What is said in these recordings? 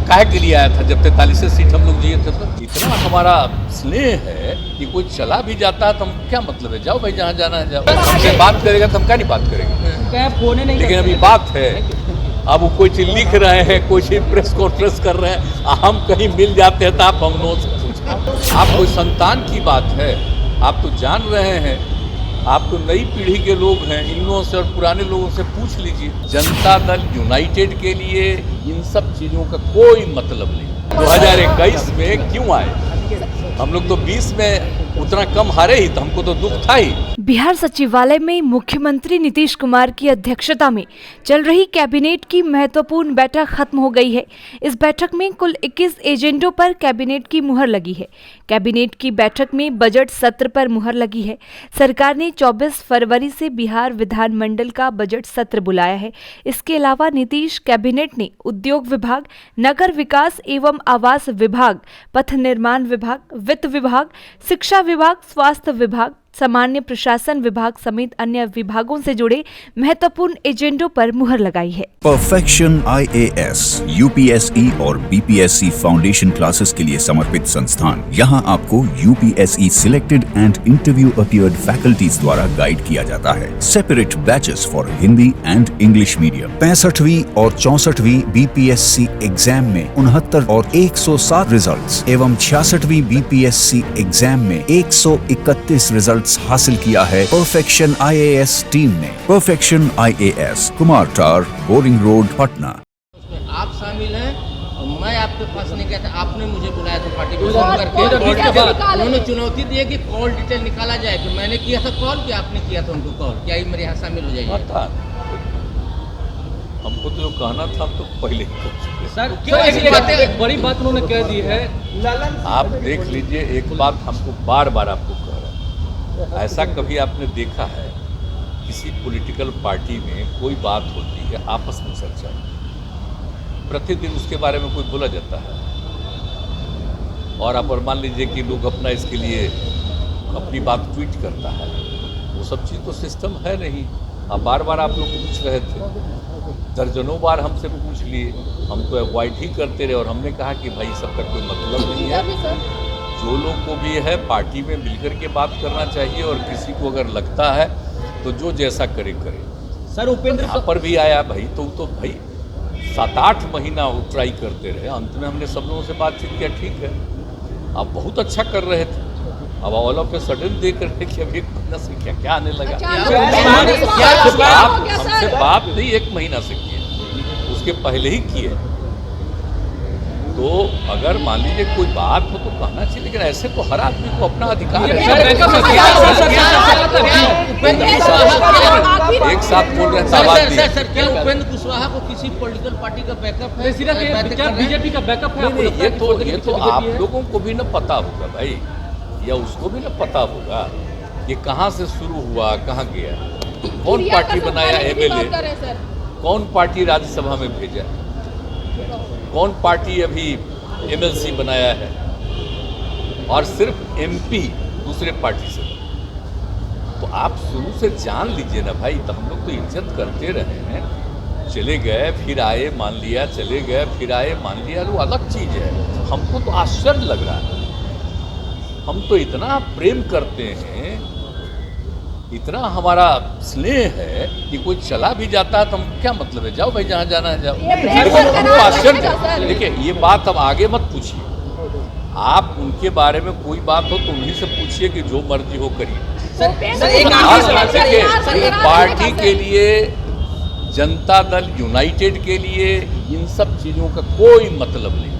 काहे के लिए आया था जब 43 सीट हम लोग जीते थे? तो इतना हमारा स्नेह है कि कोई चला भी जाता है तो हम क्या मतलब है, जाओ भाई जहाँ जाना है जाओ। हमसे बात करेगा तो हम क्या नहीं बात करेंगे, लेकिन अभी बात है, अब वो कोई चीज लिख रहे हैं, कोई चीज प्रेस कॉन्फ्रेंस कर रहे हैं, हम कहीं मिल जाते हैं तो आप हम लोगों से पूछें। आप कोई संतान की बात है, आप तो जान रहे हैं, आप तो नई पीढ़ी के लोग हैं, इन लोगों से और पुराने लोगों से पूछ लीजिए। जनता दल यूनाइटेड के लिए इन सब चीज़ों का कोई मतलब नहीं। 2021 में क्यों आए? हम लोग तो 20 में उतना कम हारे ही, तो हमको तो दुख था ही। बिहार सचिवालय में मुख्यमंत्री नीतीश कुमार की अध्यक्षता में चल रही कैबिनेट की महत्वपूर्ण बैठक खत्म हो गई है। इस बैठक में कुल 21 एजेंडों पर कैबिनेट की मुहर लगी है। कैबिनेट की बैठक में बजट सत्र पर मुहर लगी है। सरकार ने 24 फरवरी से बिहार विधानमंडल का बजट सत्र बुलाया है। इसके अलावा नीतीश कैबिनेट ने उद्योग विभाग, नगर विकास एवं आवास विभाग, पथ निर्माण विभाग, वित्त विभाग, शिक्षा विभाग, स्वास्थ्य विभाग, सामान्य प्रशासन विभाग समेत अन्य विभागों से जुड़े महत्वपूर्ण एजेंडों पर मुहर लगाई है। परफेक्शन IAS, UPSE और BPSC फाउंडेशन क्लासेस के लिए समर्पित संस्थान। यहाँ आपको UPSE selected and interview appeared faculties द्वारा गाइड किया जाता है। Separate batches for Hindi and English medium. 65वीं और 64वीं BPSC एग्जाम में 69 और 107 रिजल्ट्स एवं 66वीं BPSC एग्जाम में 131 रिजल्ट हासिल किया है परफेक्शन IAS टीम ने। परफेक्शन IAS, कुमार टार, बोरिंग रोड, पटना। आप शामिल हैं और मैं आपके पास नहीं गया था, आपने मुझे बुलाया था पार्टी को फोन करके। उन्होंने चुनौती दी है कि कॉल डिटेल निकाला जाए, तो मैंने किया था कॉल कि आपने किया था उनको कॉल, क्या ये मेरे यहाँ शामिल हो जाएगी? हमको तो जो कहना था तो पहले सर क्यों ऐसी बातें, बड़ी बात उन्होंने कह दी है। आप देख लीजिए, एक बात हमको बार बार आपको कह रहा है, ऐसा कभी आपने देखा है किसी पॉलिटिकल पार्टी में कोई बात होती है, आपस में चर्चा, प्रतिदिन उसके बारे में कोई बोला जाता है, और आप मान लीजिए कि लोग अपना इसके लिए अपनी बात ट्वीट करता है, वो सब चीज़ तो सिस्टम है नहीं। अब बार बार आप लोग पूछ रहे थे, दर्जनों बार हमसे पूछ लिए, हम तो अवॉइड ही करते रहे, और हमने कहा कि भाई सबका कोई मतलब नहीं है। जो लोग को भी है पार्टी में मिलकर के बात करना चाहिए, और किसी को अगर लगता है तो जो जैसा करे करे। सर उपेंद्र यहाँ पर भी आया भाई, तो भाई 7-8 महीना वो ट्राई करते रहे, अंत में हमने सब लोगों से बातचीत किया, ठीक है आप बहुत अच्छा कर रहे थे, अब ऑल ऑफ ए सडन देख रहे कि अब 1 महीना से क्या क्या आने लगा। आप हमसे बात नहीं 1 महीना से किए, उसके पहले ही किए। तो अगर मान लीजिए कोई बात हो तो कहना चाहिए, लेकिन ऐसे तो हर आदमी को अपना अधिकार है। एक साथ बोल रहे हैं सर, क्या उपेंद्र कुशवाहा को किसी पॉलिटिकल पार्टी का बैकअप है? क्या बीजेपी का बैकअप है? ये तो आप लोगों को भी न पता होगा भाई, या उसको भी न पता होगा ये कहाँ से शुरू हुआ, कहाँ गया, कौन पार्टी बनाया MLA, कौन पार्टी राज्यसभा में भेजा, कौन पार्टी अभी MLC बनाया है, और सिर्फ MP दूसरे पार्टी से। तो आप शुरू से जान लीजिए ना भाई, तो हम लोग तो इज्जत करते रहे हैं, चले गए फिर आए मान लिया, चले गए फिर आए मान लिया, वो अलग चीज़ है। हमको तो आश्चर्य लग रहा है, हम तो इतना प्रेम करते हैं, इतना हमारा स्नेह है कि कोई चला भी जाता है तो हम क्या मतलब है, जाओ भाई जहाँ जाना है जाओ। हमको आश्चर्य। देखिए ये बात अब आगे मत पूछिए, आप उनके बारे में कोई बात हो तो उन्हीं से पूछिए कि जो मर्जी हो करिए। पार्टी के लिए, जनता दल यूनाइटेड के लिए इन सब चीज़ों का कोई मतलब नहीं,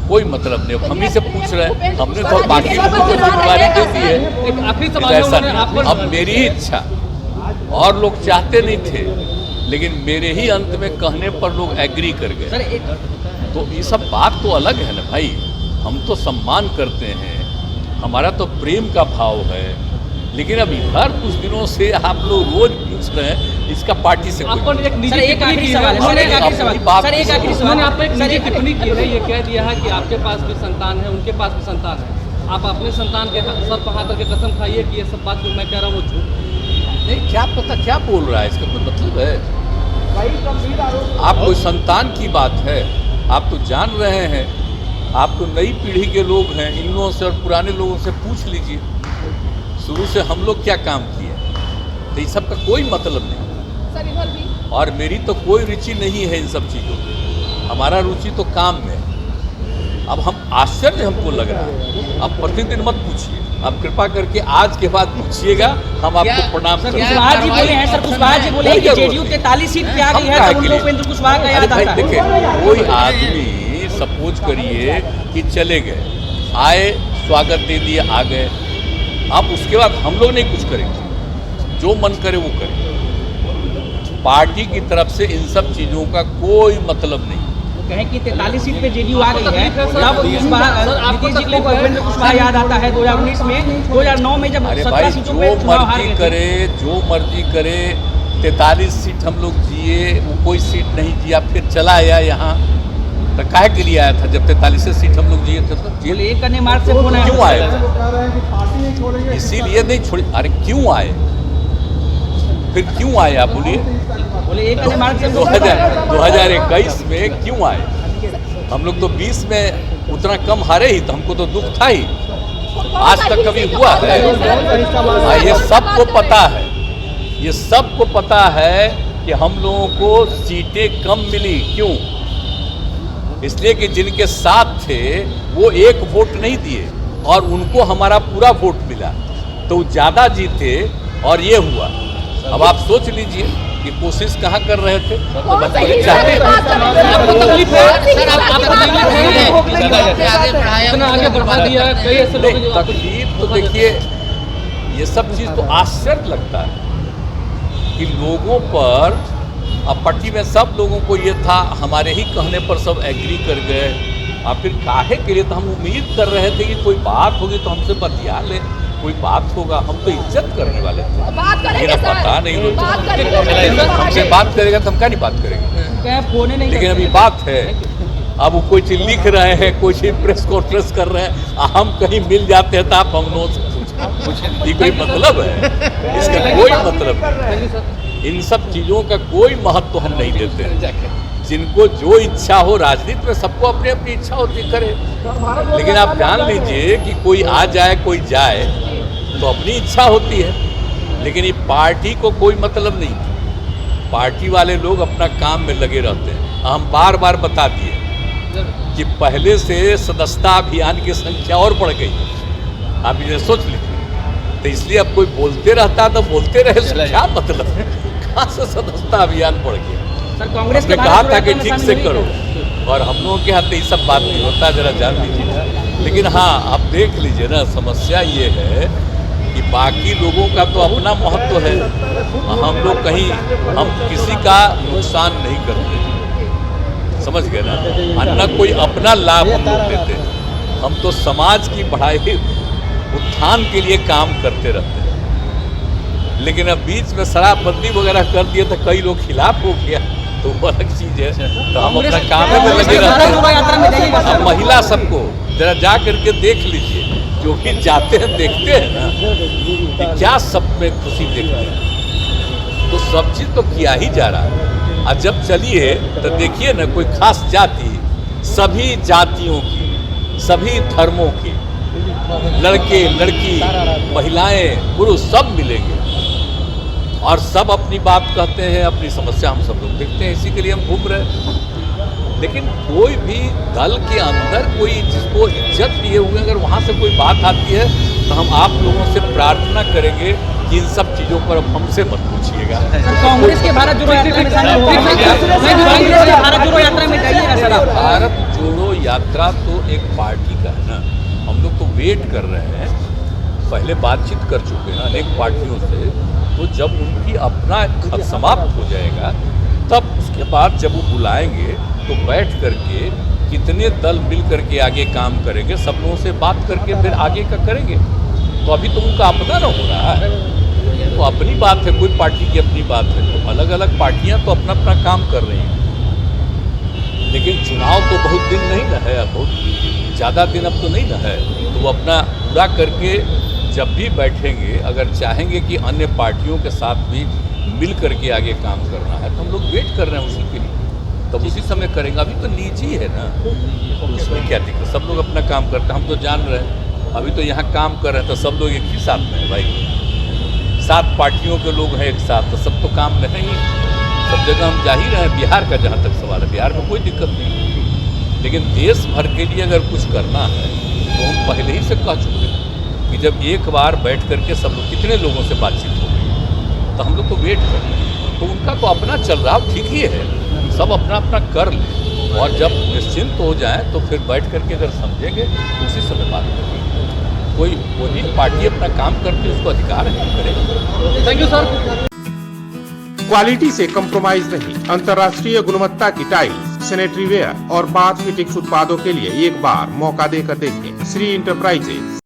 कोई मतलब नहीं। हम ही से पूछ रहे हैं, हमने तो बाकी लोगों को जिम्मेदारी दे दी है। आखिरी ऐसा नहीं, अब मेरी ही इच्छा, और लोग चाहते नहीं थे, लेकिन मेरे ही अंत में कहने पर लोग एग्री कर गए। तो ये सब बात तो अलग है ना भाई, हम तो सम्मान करते हैं, हमारा तो प्रेम का भाव है, लेकिन अब हर कुछ दिनों से आप लोग रोज पूछ रहे हैं इसका पार्टी से कोई उन्होंने एक निजी टिप्पणी की है, ये कह दिया है कि आपके पास भी संतान है, उनके पास भी संतान है, आप अपने संतान के सर पर हाथ करके कसम खाइए कि ये सब बात जो मैं कह रहा हूँ वो झूठ नहीं। क्या पता क्या बोल रहा है, इसका कोई मतलब है? आप कोई संतान की बात है, आप तो जान रहे हैं, आप तो नई पीढ़ी के लोग हैं, इन लोगों से और पुराने लोगों से पूछ लीजिए शुरू से हम लोग क्या काम किए। तो इस सब का कोई मतलब नहीं सर इधर भी और मेरी तो कोई रुचि नहीं है इन सब चीज़ों में। हमारा रुचि तो काम में है। अब हम आश्चर्य हमको लग रहा है, अब प्रतिदिन मत पूछिए, आप कृपा करके आज के बाद पूछिए, हम आपको प्रणाम सर करेंगे। कुशवाहा जी बोले हैं, सर कुशवाहा जी बोले हैं कि जेडीयू 43 सीट पे आ गई है, तब उनको उपेंद्र कुशवाहा का याद आता है। देखिए, कोई आदमी सपोज करिए कि चले गए, आए, स्वागत दे दिए, आ गए, अब उसके बाद हम लोग नहीं कुछ करेंगे, जो मन करे वो करें। पार्टी की तरफ से इन सब चीज़ों का कोई मतलब नहीं। वो कहें कि 43 सीट पे जेडीयू आ गई है, सर, तब नीतीश जी को उपेंद्र कुशवाहा याद आता है 2019 में, 2009 में जब अरे 17 भाई, सीटों पे जो चुनाव हार मर्जी गए थे। करे, जो मर्जी करे, 43 सीट हम लोग जिए, वो कोई सीट नहीं जिया, फिर चला आया यहाँ। तो काहे के लिए आया था जब 43 सीट हम लोग जिए थे? तो बोले एक अन्य मार्ग से फोन आया, क्यों आए थे? इसीलिए नहीं छोड़े। अरे क्यों आए, फिर क्यों आए आप बोलिए? बोले एक अन्य मार्ग से 2021 में क्यों आए? हम लोग तो 20 में उतना कम हारे ही, तो हमको तो दुख था ही। आज तक कभी हुआ है? ये सबको पता है, ये सबको पता है कि हम लोगों को सीटें कम मिली। क्यों? इसलिए कि जिनके साथ थे वो एक वोट नहीं दिए और उनको हमारा पूरा वोट मिला, तो ज़्यादा जीते और ये हुआ। अब आप सोच लीजिए कि कोशिश कहाँ कर रहे थे? आपको तकलीफ है? सर आपको तकलीफ है? आगे बढ़ाया, इतना आगे बढ़ा दिया है, कई ऐसे लोग जो तकलीफ तो देखिए, ये सब चीज़ तो आश्चर्य लगता है कि लोगों पर, अब पार्टी में सब लोगों को ये था, हमारे ही कहने पर सब एग्री कर गए। और फिर काहे के लिए? तो हम उम्मीद कर रहे थे कि कोई बात होगी तो हमसे बतिया ले, कोई बात होगा, हम तो इज्जत करने वाले थे। बात करेंगे लेकिन अब सर, पता नहीं लोग बात करेंगे। हमसे बात करेगा तो हम क्या नहीं बात करेंगे। कहें फोन ही नहीं लेकिन करते। अभी बात है, अब वो कोई चीज लिख रहे हैं, कोई चीज प्रेस कॉन्फ्रेंस कर रहे हैं, हम कहीं मिल जाते हैं तो आप हम लोग से पूछें, ये कोई मतलब है? इसका कोई मतलब नहीं। इन सब चीज़ों का कोई महत्व हम नहीं देते हैं। जिनको जो इच्छा हो, राजनीति में सबको अपनी अपनी इच्छा होती करे, लेकिन आप जान लीजिए कि कोई आ जाए कोई जाए तो अपनी इच्छा होती है, लेकिन ये पार्टी को कोई मतलब नहीं। पार्टी वाले लोग अपना काम में लगे रहते हैं। हम बार बार बता दिए कि पहले से सदस्यता अभियान की संख्या और बढ़ गई, आप इसे सोच लीजिए। तो इसलिए अब कोई बोलते रहता तो बोलते रहे, क्या मतलब है? कहाँ से सदस्यता अभियान बढ़ गया? सर कांग्रेस हमने कहा था कि ठीक से करो, और हम लोगों के हाथ ये सब बात नहीं होता, जरा जान लीजिए। लेकिन हाँ, आप देख लीजिए ना, समस्या ये है कि बाकी लोगों का तो अपना महत्व है, हम लोग कहीं, हम किसी का नुकसान नहीं करते, समझ गए ना? अन्ना कोई अपना लाभ हम लोग लेते हैं, हम तो समाज की बढ़ाई, उत्थान के लिए काम करते रहते हैं। लेकिन अब बीच में शराबबंदी वगैरह कर दिए तो कई लोग खिलाफ हो गया, तो वो अलग चीज़ है। तो हम अपना काम में लगे रहते हैं। अब महिला सबको जरा जा करके देख लीजिए, जो भी जाते हैं देखते हैं ना कि क्या सब में खुशी देखते हैं, तो सब चीज़ तो किया ही जा रहा है। और जब चलिए तो देखिए ना, कोई खास जाति, सभी जातियों की, सभी धर्मों की, लड़के लड़की, महिलाएं पुरुष सब मिलेंगे और सब अपनी बात कहते हैं, अपनी समस्या हम सब लोग देखते हैं, इसी के लिए हम घूम रहे हैं। लेकिन कोई भी दल के अंदर कोई जिसको इज्जत दिए हुए, अगर वहाँ से कोई बात आती है तो हम आप लोगों से प्रार्थना करेंगे कि इन सब चीज़ों पर अब हमसे मत पूछिएगा। कांग्रेस के भारत जोड़ो यात्रा में शामिल हो भारत जोड़ो यात्रा में जाइएगा सर आप? भारत जोड़ो यात्रा तो एक पार्टी का है ना, हम लोग तो वेट कर रहे हैं, पहले बातचीत कर चुके हैं अनेक पार्टियों से, तो जब उनकी अपना खत समाप्त हो जाएगा तब उसके बाद जब वो बुलाएंगे तो बैठ करके कितने दल मिल करके आगे काम करेंगे, सब लोगों से बात करके फिर आगे का करेंगे। तो अभी तो उनका अपना न हो रहा है, तो अपनी बात है, कोई पार्टी की अपनी बात है, तो अलग अलग पार्टियां तो अपना अपना काम कर रही हैं। लेकिन चुनाव तो बहुत दिन नहीं न है, बहुत ज़्यादा दिन अब तो नहीं न है, तो वो अपना पूरा करके जब भी बैठेंगे, अगर चाहेंगे कि अन्य पार्टियों के साथ भी मिल करके आगे काम करना है, तो हम लोग वेट कर रहे हैं उसी के लिए। तब उसी समय करेंगे। अभी तो निजी है ना, तो उसमें क्या दिक्कत, सब लोग अपना काम करते हैं, हम तो जान रहे हैं। अभी तो यहाँ काम कर रहे हैं तो सब लोग एक ही साथ में है भाई, 7 पार्टियों के लोग हैं एक साथ, तो सब तो काम में है ही, सब जगह हम जा ही रहे हैं। बिहार का जहाँ तक सवाल है, बिहार में कोई दिक्कत नहीं, लेकिन देश भर के लिए अगर कुछ करना है तो हम पहले ही से कह चुके हैं कि जब एक बार बैठ करके सब लोग, कितने लोगों से बातचीत हो गई, तो हम लोग तो वेट कर रहे हैं, तो उनका तो अपना चल रहा है, ठीक ही है, सब अपना अपना कर लें, और जब निश्चिंत हो जाए तो फिर बैठ करके अगर समझेंगे तो उसी समय बात करेंगे। कोई भी पार्टी अपना काम करती है, उसको अधिकार है, करेगा। Thank you sir. क्वालिटी से कंप्रोमाइज नहीं, अंतर्राष्ट्रीय गुणवत्ता की टाइल्स, सैनिटरी वेयर और बाथ फिटिंग्स उत्पादों के लिए एक बार मौका देकर देखें। श्री इंटरप्राइजेज।